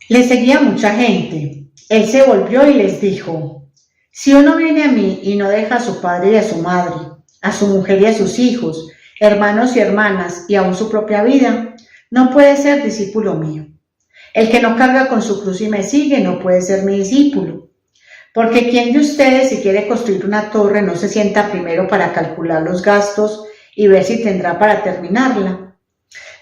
Le seguía mucha gente. Él se volvió y les dijo: si uno viene a mí y no deja a su padre y a su madre, a su mujer y a sus hijos, hermanos y hermanas y aún su propia vida, no puede ser discípulo mío. El que no carga con su cruz y me sigue no puede ser mi discípulo. Porque ¿quién de ustedes, si quiere construir una torre, no se sienta primero para calcular los gastos y ver si tendrá para terminarla?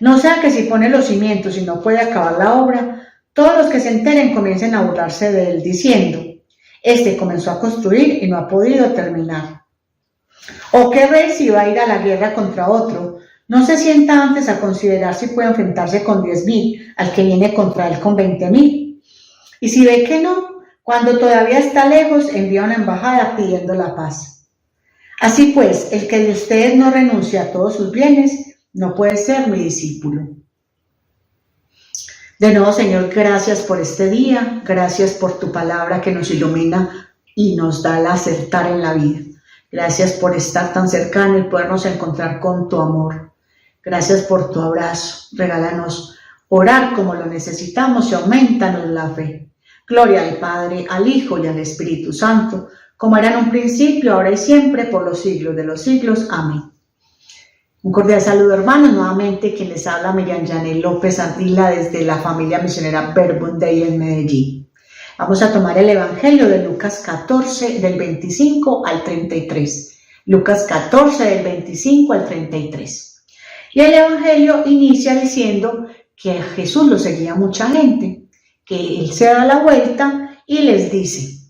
No sea que si pone los cimientos y no puede acabar la obra, todos los que se enteren comiencen a burlarse de él diciendo: este comenzó a construir y no ha podido terminar. ¿O qué rey, si va a ir a la guerra contra otro, no se sienta antes a considerar si puede enfrentarse con 10.000 al que viene contra él con 20.000? Y si ve que no, cuando todavía está lejos, envía una embajada pidiendo la paz. Así pues, el que de ustedes no renuncia a todos sus bienes, no puede ser mi discípulo. De nuevo, Señor, gracias por este día, gracias por tu palabra que nos ilumina y nos da el acertar en la vida. Gracias por estar tan cercano y podernos encontrar con tu amor. Gracias por tu abrazo. Regálanos orar como lo necesitamos y aumentanos la fe. Gloria al Padre, al Hijo y al Espíritu Santo, como era en un principio, ahora y siempre, por los siglos de los siglos. Amén. Un cordial saludo, hermanos. Nuevamente quien les habla, Miriam Janet López Ardila, desde la familia misionera Verbum Dei en Medellín. Vamos a tomar el Evangelio de Lucas 14, del 25 al 33. Lucas 14, del 25 al 33. Y el Evangelio inicia diciendo que a Jesús lo seguía mucha gente, que él se da la vuelta y les dice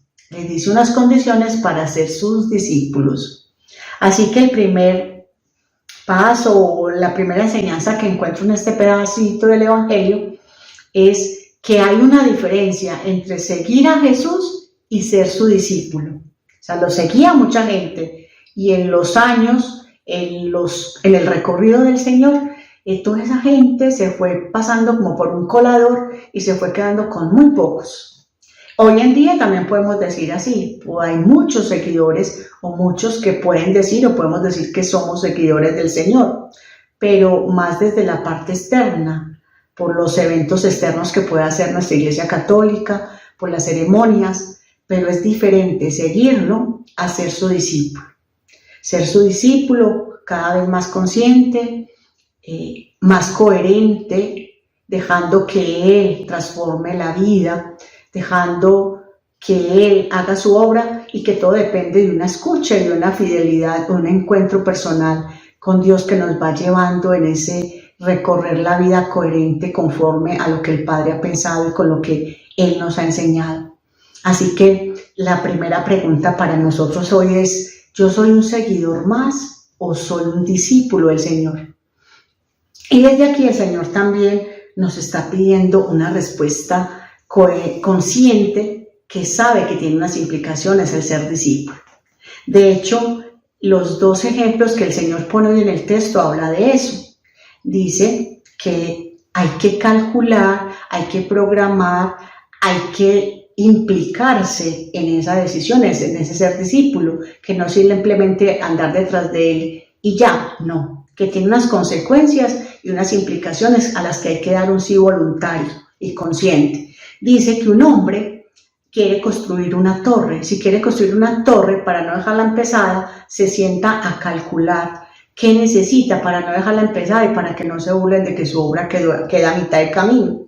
unas condiciones para ser sus discípulos. Así que el primer paso o la primera enseñanza que encuentro en este pedacito del Evangelio es que hay una diferencia entre seguir a Jesús y ser su discípulo. O sea, lo seguía mucha gente y en los años, en el recorrido del Señor, toda esa gente se fue pasando como por un colador y se fue quedando con muy pocos. Hoy en día también podemos decir así, hay muchos seguidores o muchos que pueden decir o podemos decir que somos seguidores del Señor, pero más desde la parte externa, por los eventos externos que puede hacer nuestra Iglesia Católica, por las ceremonias, pero es diferente seguirlo a ser su discípulo. Ser su discípulo cada vez más consciente, más coherente, dejando que Él transforme la vida, dejando que Él haga su obra y que todo depende de una escucha y de una fidelidad, un encuentro personal con Dios que nos va llevando en ese recorrer la vida coherente conforme a lo que el Padre ha pensado y con lo que Él nos ha enseñado. Así que la primera pregunta para nosotros hoy es: ¿yo soy un seguidor más o soy un discípulo del Señor? Y desde aquí el Señor también nos está pidiendo una respuesta consciente, que sabe que tiene unas implicaciones el ser discípulo. De hecho, los dos ejemplos que el Señor pone hoy en el texto habla de eso. Dice que hay que calcular, hay que programar, hay que implicarse en esa decisión, en ese ser discípulo, que no simplemente andar detrás de él y ya, no, que tiene unas consecuencias y unas implicaciones a las que hay que dar un sí voluntario y consciente. Dice que un hombre quiere construir una torre. Si quiere construir una torre, para no dejarla empezada, se sienta a calcular qué necesita para no dejarla empezada y para que no se burlen de que su obra queda a mitad de camino.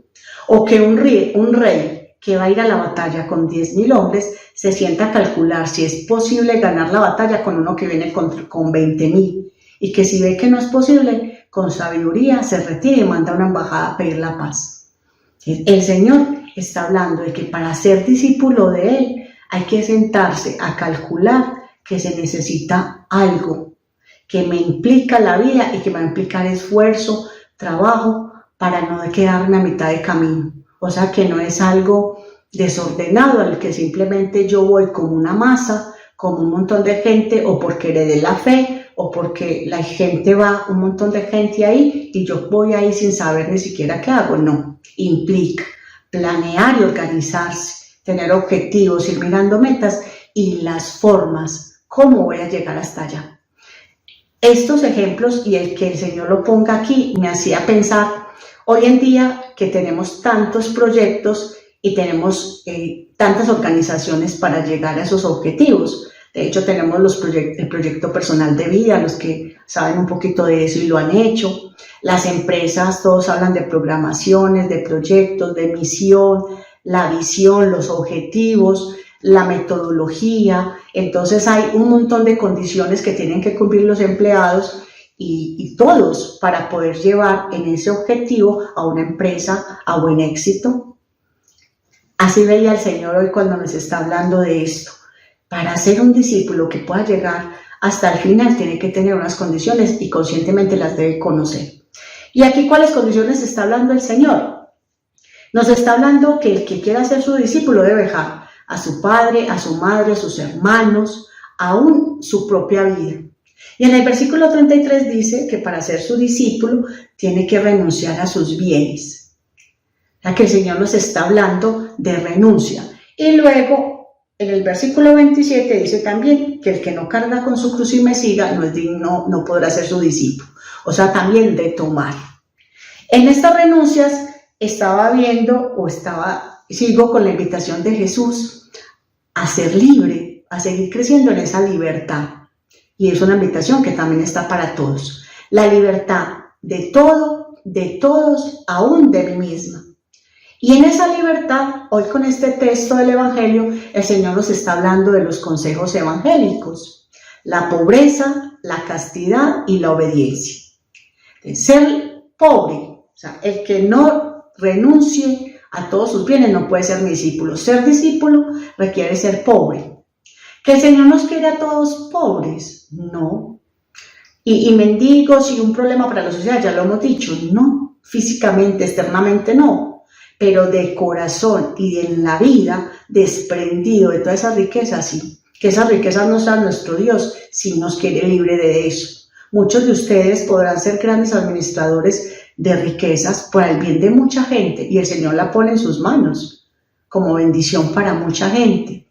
O que un rey que va a ir a la batalla con 10.000 hombres se sienta a calcular si es posible ganar la batalla con uno que viene con 20.000. Y que si ve que no es posible, con sabiduría se retira y manda una embajada a pedir la paz. El Señor está hablando de que para ser discípulo de Él hay que sentarse a calcular que se necesita algo que me implica la vida y que me va a implicar esfuerzo, trabajo, para no quedarme a mitad de camino. O sea, que no es algo desordenado al que simplemente yo voy como una masa, como un montón de gente, o porque heredé la fe, o porque la gente va, un montón de gente ahí, y yo voy ahí sin saber ni siquiera qué hago. No, implica planear y organizarse, tener objetivos, ir mirando metas y las formas, cómo voy a llegar hasta allá. Estos ejemplos y el que el Señor lo ponga aquí me hacía pensar Hoy en día que tenemos tantos proyectos y tenemos tantas organizaciones para llegar a esos objetivos. De hecho, tenemos el proyecto personal de vida, los que saben un poquito de eso y lo han hecho. Las empresas, todos hablan de programaciones, de proyectos, de misión, la visión, los objetivos, la metodología. Entonces hay un montón de condiciones que tienen que cumplir los empleados y todos para poder llevar en ese objetivo a una empresa a buen éxito. Así veía el Señor hoy cuando nos está hablando de esto. Para ser un discípulo que pueda llegar hasta el final tiene que tener unas condiciones y conscientemente las debe conocer. ¿Y aquí cuáles condiciones está hablando el Señor? Nos está hablando que el que quiera ser su discípulo debe dejar a su padre, a su madre, a sus hermanos, aún su propia vida. Y en el versículo 33 dice que para ser su discípulo tiene que renunciar a sus bienes. O sea que el Señor nos está hablando de renuncia. Y luego en el versículo 27 dice también que el que no carga con su cruz y me siga no es digno, no podrá ser su discípulo. O sea, también de tomar. En estas renuncias sigo con la invitación de Jesús a ser libre, a seguir creciendo en esa libertad. Y es una invitación que también está para todos. La libertad de todo, de todos, aún de mí misma. Y en esa libertad, hoy con este texto del Evangelio, el Señor nos está hablando de los consejos evangélicos. La pobreza, la castidad y la obediencia. De ser pobre, o sea, el que no renuncie a todos sus bienes no puede ser mi discípulo. Ser discípulo requiere ser pobre. ¿Que el Señor nos quiere a todos pobres? No. Y mendigos y un problema para la sociedad, ya lo hemos dicho, no. Físicamente, externamente no. Pero de corazón y en la vida, desprendido de todas esas riquezas, sí. Que esas riquezas nos da nuestro Dios, si nos quiere libre de eso. Muchos de ustedes podrán ser grandes administradores de riquezas por el bien de mucha gente y el Señor la pone en sus manos como bendición para mucha gente.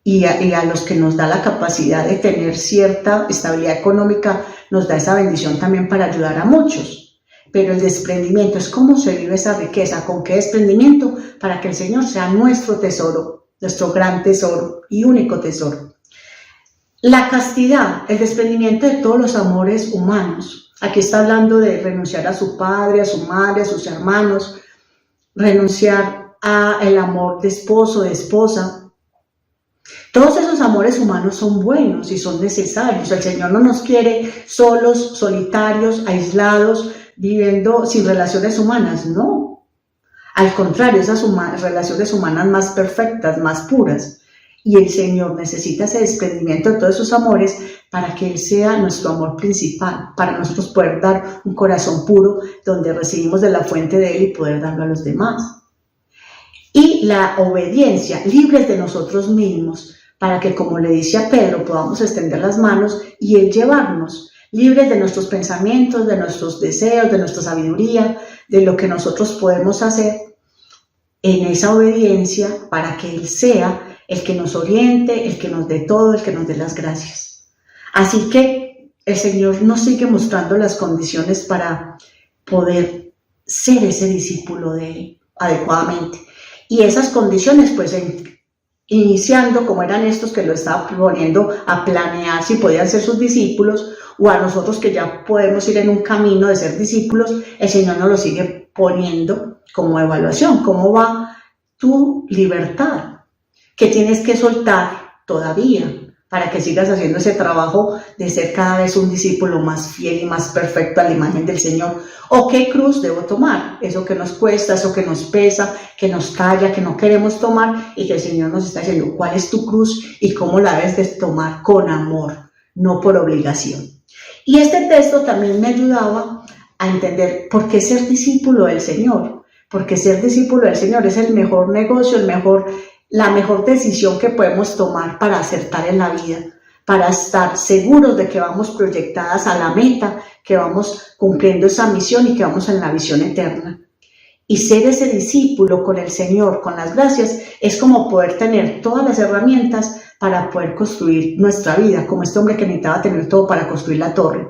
Y a los que nos da la capacidad de tener cierta estabilidad económica, nos da esa bendición también para ayudar a muchos. Pero el desprendimiento es cómo se vive esa riqueza, con qué desprendimiento, para que el Señor sea nuestro tesoro, nuestro gran tesoro y único tesoro. La castidad, el desprendimiento de todos los amores humanos. Aquí está hablando de renunciar a su padre, a su madre, a sus hermanos, renunciar al amor de esposo, de esposa. Todos esos amores humanos son buenos y son necesarios. El Señor no nos quiere solos, solitarios, aislados, viviendo sin relaciones humanas, no. Al contrario, esas relaciones humanas más perfectas, más puras. Y el Señor necesita ese desprendimiento de todos esos amores para que Él sea nuestro amor principal, para nosotros poder dar un corazón puro donde recibimos de la fuente de Él y poder darlo a los demás. Y la obediencia, libres de nosotros mismos, para que, como le dice a Pedro, podamos extender las manos y Él llevarnos, libres de nuestros pensamientos, de nuestros deseos, de nuestra sabiduría, de lo que nosotros podemos hacer en esa obediencia para que Él sea el que nos oriente, el que nos dé todo, el que nos dé las gracias. Así que el Señor nos sigue mostrando las condiciones para poder ser ese discípulo de Él adecuadamente. Y esas condiciones, pues, iniciando como eran estos que lo estaba poniendo a planear si podían ser sus discípulos, o a nosotros que ya podemos ir en un camino de ser discípulos, el Señor nos lo sigue poniendo como evaluación. ¿Cómo va tu libertad? ¿Qué tienes que soltar todavía para que sigas haciendo ese trabajo de ser cada vez un discípulo más fiel y más perfecto a la imagen del Señor? ¿O qué cruz debo tomar? Eso que nos cuesta, eso que nos pesa, que nos calla, que no queremos tomar, y que el Señor nos está diciendo cuál es tu cruz y cómo la debes de tomar con amor, no por obligación. Y este texto también me ayudaba a entender por qué ser discípulo del Señor, porque ser discípulo del Señor es el mejor negocio, la mejor decisión que podemos tomar para acertar en la vida, para estar seguros de que vamos proyectadas a la meta, que vamos cumpliendo esa misión y que vamos en la visión eterna. Y ser ese discípulo con el Señor, con las gracias, es como poder tener todas las herramientas para poder construir nuestra vida, como este hombre que necesitaba tener todo para construir la torre.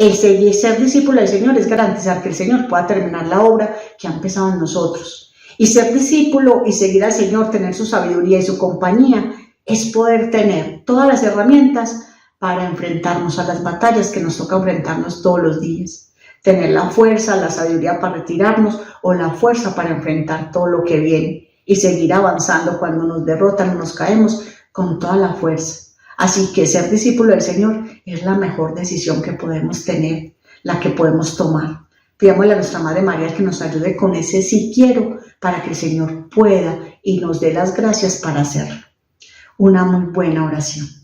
El ser discípulo del Señor es garantizar que el Señor pueda terminar la obra que ha empezado en nosotros. Y ser discípulo y seguir al Señor, tener su sabiduría y su compañía, es poder tener todas las herramientas para enfrentarnos a las batallas que nos toca enfrentarnos todos los días. Tener la fuerza, la sabiduría para retirarnos o la fuerza para enfrentar todo lo que viene y seguir avanzando cuando nos derrotan o nos caemos con toda la fuerza. Así que ser discípulo del Señor es la mejor decisión que podemos tener, la que podemos tomar. Pidámosle a nuestra Madre María que nos ayude con ese sí quiero para que el Señor pueda y nos dé las gracias para hacerlo. Una muy buena oración.